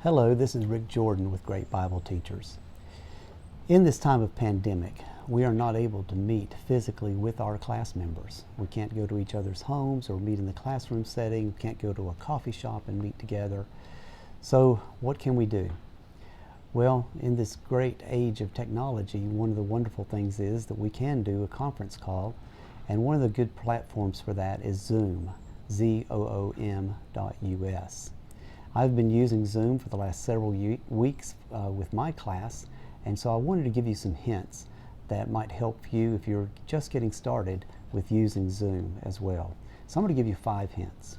Hello, this is Rick Jordan with Great Bible Teachers. In this time of pandemic, we are not able to meet physically with our class members. We can't go to each other's homes or meet in the classroom setting. We can't go to a coffee shop and meet together. So what can we do? Well, in this great age of technology, one of the wonderful things is that we can do a conference call, and one of the good platforms for that is Zoom, ZOOM.us. I've been using Zoom for the last several weeks with my class, and so I wanted to give you some hints that might help you if you're just getting started with using Zoom as well. So I'm going to give you 5 hints.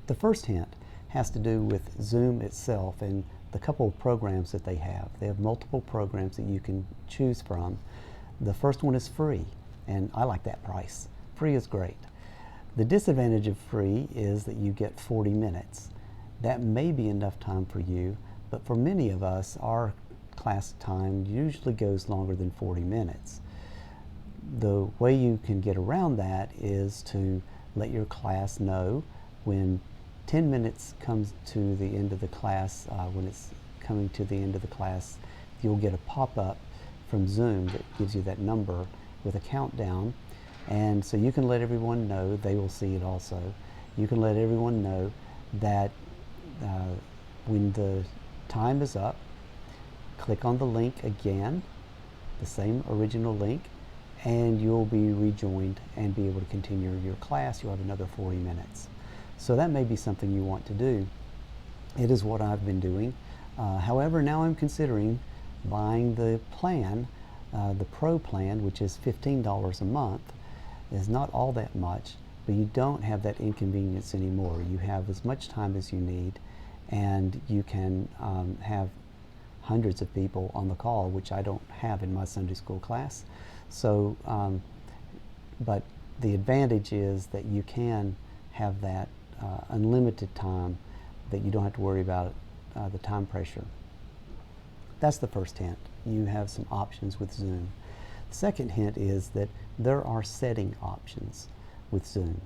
The first hint has to do with Zoom itself and the couple of programs that they have. They have multiple programs that you can choose from. The first one is free, and I like that price. Free is great. The disadvantage of free is that you get 40 minutes. That may be enough time for you, but for many of us, our class time usually goes longer than 40 minutes. The way you can get around that is to let your class know when 10 minutes comes to the end of the class. When it's coming to the end of the class, you'll get a pop-up from Zoom that gives you that number with a countdown, and so you can let everyone know. They will see it also. You can let everyone know that when the time is up, click on the link again, the same original link, and you'll be rejoined and be able to continue your class. You'll have another 40 minutes. So that may be something you want to do. It is what I've been doing. However, now I'm considering buying the plan, the Pro plan, which is $15 a month. It's not all that much, but you don't have that inconvenience anymore. You have as much time as you need, and you can have hundreds of people on the call, which I don't have in my Sunday school class. So, but the advantage is that you can have that unlimited time, that you don't have to worry about the time pressure. That's the first hint. You have some options with Zoom. The second hint is that there are setting options with Zoom.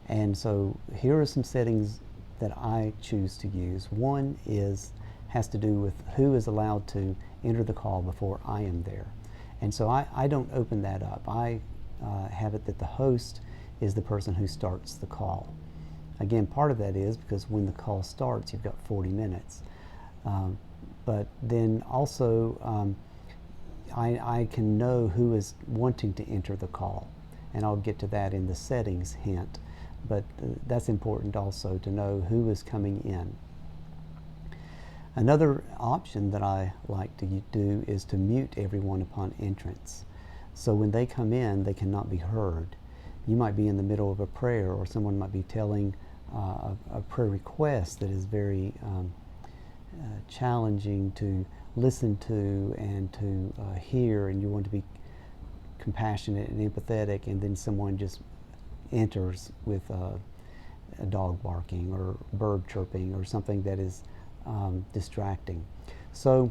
And so here are some settings that I choose to use. One has to do with who is allowed to enter the call before I am there. And so I don't open that up. I have it that the host is the person who starts the call. Again, part of that is because when the call starts, you've got 40 minutes. But then also, I can know who is wanting to enter the call. And I'll get to that in the settings hint. But that's important also to know who is coming in. Another option that I like to do is to mute everyone upon entrance. So when they come in, they cannot be heard. You might be in the middle of a prayer, or someone might be telling a prayer request that is very challenging to listen to and to hear, and you want to be compassionate and empathetic, and then someone just enters with a dog barking or bird chirping or something that is distracting. So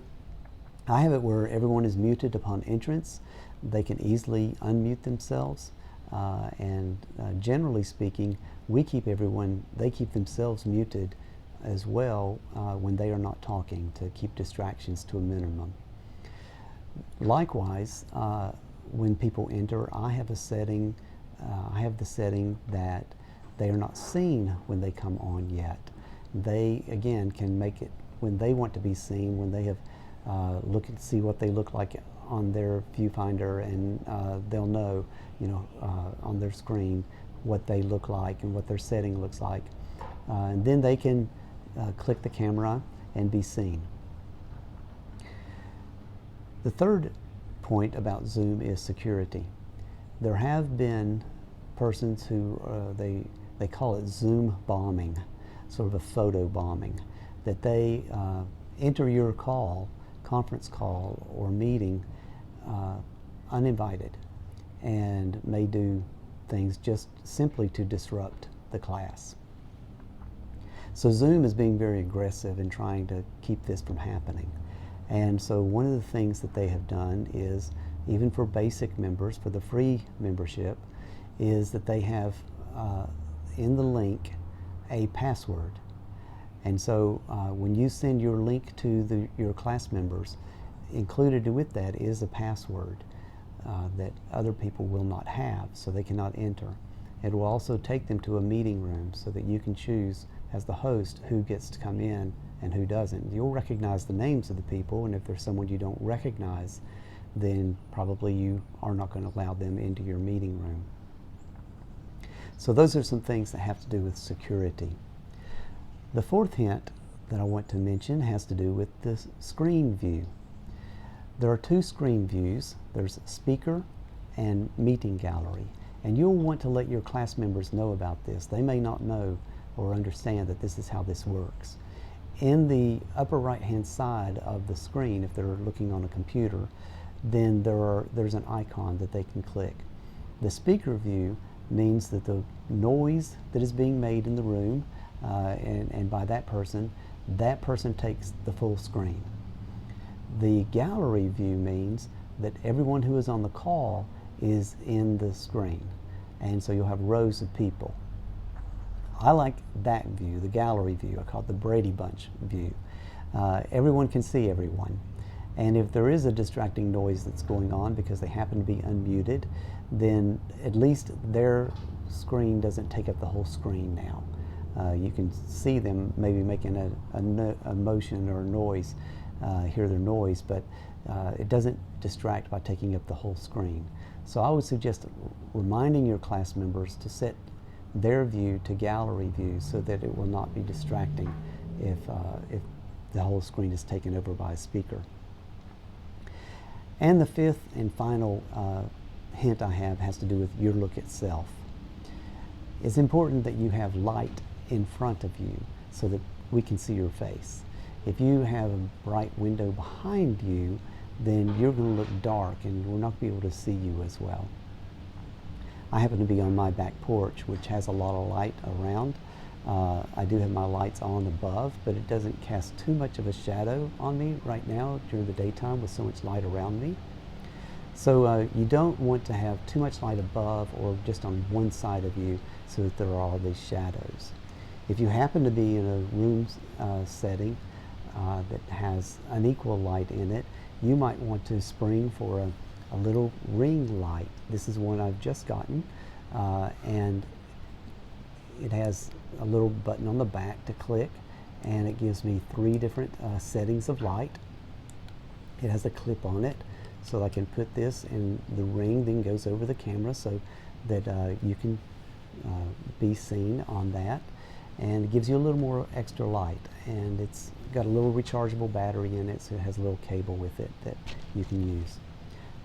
I have it where everyone is muted upon entrance. They can easily unmute themselves, and generally speaking, they keep themselves muted as well when they are not talking, to keep distractions to a minimum. Likewise, when people enter, I have the setting that they are not seen when they come on yet. They, again, can make it when they want to be seen, when they have see what they look like on their viewfinder, and they'll know, on their screen what they look like and what their setting looks like. And then they can click the camera and be seen. The third point about Zoom is security. There have been persons who they call it Zoom bombing, sort of a photo bombing, that they enter your conference call or meeting uninvited, and may do things just simply to disrupt the class. So Zoom is being very aggressive in trying to keep this from happening. And so one of the things that they have done is, even for basic members, for the free membership, is that they have in the link a password. And so when you send your link to your class members, included with that is a password that other people will not have, so they cannot enter. It will also take them to a meeting room so that you can choose as the host who gets to come in and who doesn't. You'll recognize the names of the people, and if there's someone you don't recognize, then probably you are not going to allow them into your meeting room. So those are some things that have to do with security. The fourth hint that I want to mention has to do with the screen view. There are two screen views. There's speaker and meeting gallery. And you'll want to let your class members know about this. They may not know or understand that this is how this works. In the upper right-hand side of the screen, if they're looking on a computer, then there's an icon that they can click. The speaker view means that the noise that is being made in the room and by that person takes the full screen. The gallery view means that everyone who is on the call is in the screen, and so you'll have rows of people. I like that view, the gallery view. I call it the Brady Bunch view. Everyone can see everyone, and if there is a distracting noise that's going on because they happen to be unmuted, then at least their screen doesn't take up the whole screen now. You can see them maybe making a motion or a noise, hear their noise, but it doesn't distract by taking up the whole screen. So I would suggest reminding your class members to set their view to gallery view so that it will not be distracting if the whole screen is taken over by a speaker. And the fifth and final hint I have has to do with your look itself. It's important that you have light in front of you so that we can see your face. If you have a bright window behind you, then you're going to look dark and we'll not be able to see you as well. I happen to be on my back porch, which has a lot of light around. I do have my lights on above, but it doesn't cast too much of a shadow on me right now during the daytime with so much light around me. So you don't want to have too much light above or just on one side of you so that there are all these shadows. If you happen to be in a room setting that has unequal light in it, you might want to spring for a little ring light. This is one I've just gotten, and it has a little button on the back to click, and it gives me 3 different settings of light. It has a clip on it, so I can put this in the ring, then goes over the camera so that you can be seen on that. And it gives you a little more extra light, and it's got a little rechargeable battery in it, so it has a little cable with it that you can use.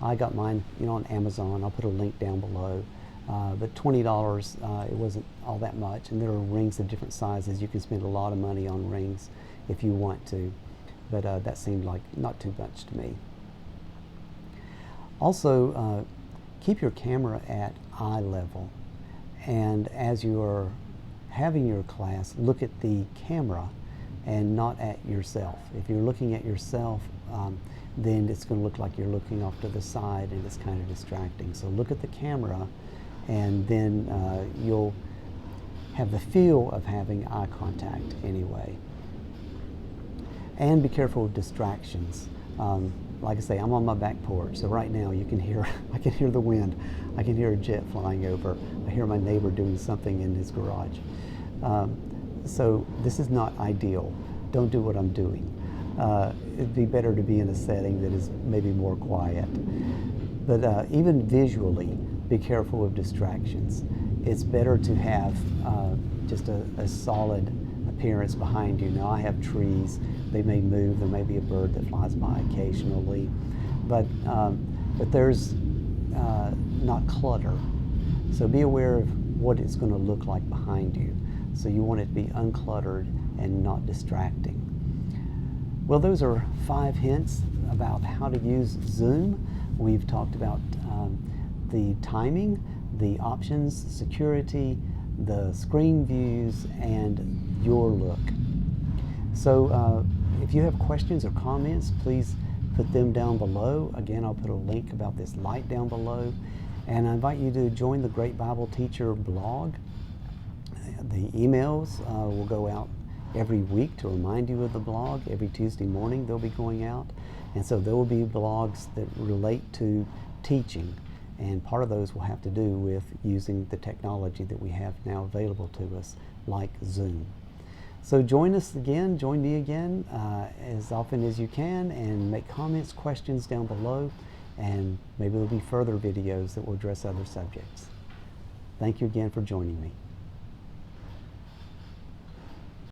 I got mine, on Amazon. I'll put a link down below. But $20, it wasn't all that much, and there are rings of different sizes. You can spend a lot of money on rings if you want to, but that seemed like not too much to me. Also, keep your camera at eye level, and as you are having your class, look at the camera and not at yourself. If you're looking at yourself, then it's going to look like you're looking off to the side, and it's kind of distracting. So look at the camera, and then you'll have the feel of having eye contact anyway. And be careful of distractions. Like I say, I'm on my back porch, so right now you can hear, I can hear the wind. I can hear a jet flying over. I hear my neighbor doing something in his garage. So this is not ideal. Don't do what I'm doing. It'd be better to be in a setting that is maybe more quiet. But even visually, be careful of distractions. It's better to have just a solid appearance behind you. Now I have trees. They may move. There may be a bird that flies by occasionally, but there's not clutter. So be aware of what it's going to look like behind you. So you want it to be uncluttered and not distracting. Well, those are 5 hints about how to use Zoom. We've talked about the timing, the options, security, the screen views, and your look. So if you have questions or comments, please put them down below. Again, I'll put a link about this light down below. And I invite you to join the Great Bible Teacher blog. The emails will go out every week to remind you of the blog. Every Tuesday morning they'll be going out. And so there will be blogs that relate to teaching. And part of those will have to do with using the technology that we have now available to us, like Zoom. So join us again, join me again as often as you can, and make comments, questions down below, and maybe there'll be further videos that will address other subjects. Thank you again for joining me.